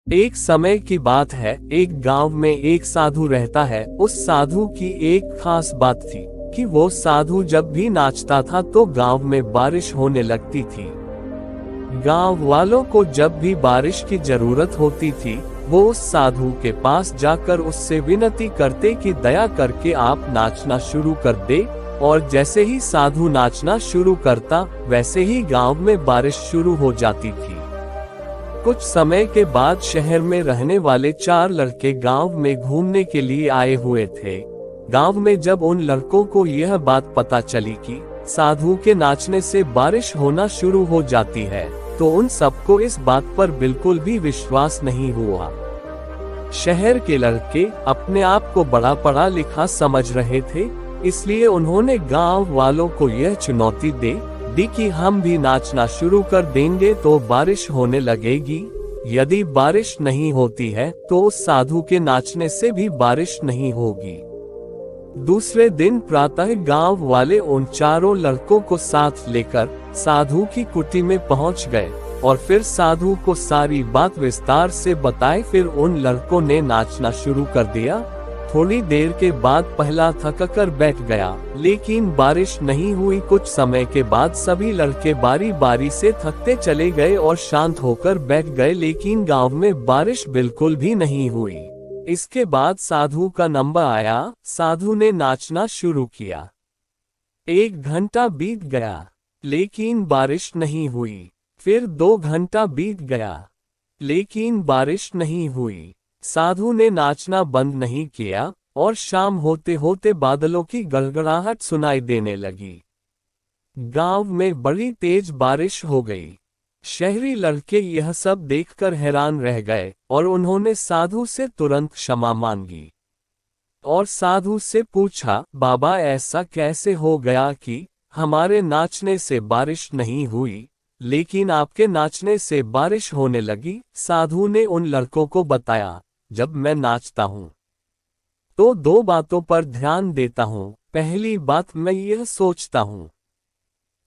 एक समय की बात है, एक गांव में एक साधु रहता है। उस साधु की एक खास बात थी कि वो साधु जब भी नाचता था तो गांव में बारिश होने लगती थी। गांव वालों को जब भी बारिश की जरूरत होती थी, वो उस साधु के पास जाकर उससे विनती करते कि दया करके आप नाचना शुरू कर दे। और जैसे ही साधु नाचना शुरू करता, वैसे ही गांव में बारिश शुरू हो जाती थी। कुछ समय के बाद शहर में रहने वाले 4 लड़के गांव में घूमने के लिए आए हुए थे। गांव में जब उन लड़कों को यह बात पता चली कि साधु के नाचने से बारिश होना शुरू हो जाती है, तो उन सबको इस बात पर बिल्कुल भी विश्वास नहीं हुआ। शहर के लड़के अपने आप को बड़ा पढ़ा लिखा समझ रहे थे, इसलिए उन्होंने गांव वालों को यह चुनौती दी कि हम भी नाचना शुरू कर देंगे तो बारिश होने लगेगी। यदि बारिश नहीं होती है तो उस साधु के नाचने से भी बारिश नहीं होगी। दूसरे दिन प्रातः गांव वाले उन चारों लड़कों को साथ लेकर साधु की कुटी में पहुंच गए और फिर साधु को सारी बात विस्तार से बताई। फिर उन लड़कों ने नाचना शुरू कर दिया। थोड़ी देर के बाद पहला थककर बैठ गया, लेकिन बारिश नहीं हुई। कुछ समय के बाद सभी लड़के बारी बारी से थकते चले गए और शांत होकर बैठ गए, लेकिन गांव में बारिश बिल्कुल भी नहीं हुई। इसके बाद साधु का नंबर आया। साधु ने नाचना शुरू किया। 1 घंटा बीत गया, लेकिन बारिश नहीं हुई। फिर 2 घंटा बीत गया, लेकिन बारिश नहीं हुई। साधु ने नाचना बंद नहीं किया और शाम होते होते बादलों की गड़गड़ाहट सुनाई देने लगी। गांव में बड़ी तेज बारिश हो गई। शहरी लड़के यह सब देखकर हैरान रह गए और उन्होंने साधु से तुरंत क्षमा मांगी और साधु से पूछा, बाबा ऐसा कैसे हो गया कि हमारे नाचने से बारिश नहीं हुई, लेकिन आपके नाचने से बारिश होने लगी। साधु ने उन लड़कों को बताया, जब मैं नाचता हूँ तो 2 बातों पर ध्यान देता हूँ। पहली बात, मैं यह सोचता हूँ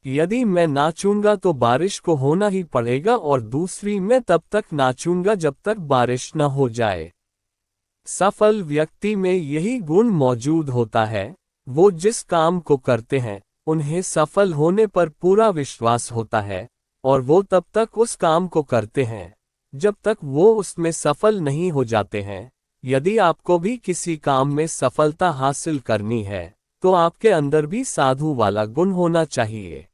यदि मैं नाचूंगा तो बारिश को होना ही पड़ेगा, और दूसरी, मैं तब तक नाचूंगा जब तक बारिश न हो जाए। सफल व्यक्ति में यही गुण मौजूद होता है। वो जिस काम को करते हैं उन्हें सफल होने पर पूरा विश्वास होता है, और वो तब तक उस काम को करते हैं जब तक वो उसमें सफल नहीं हो जाते हैं। यदि आपको भी किसी काम में सफलता हासिल करनी है तो आपके अंदर भी साधु वाला गुण होना चाहिए।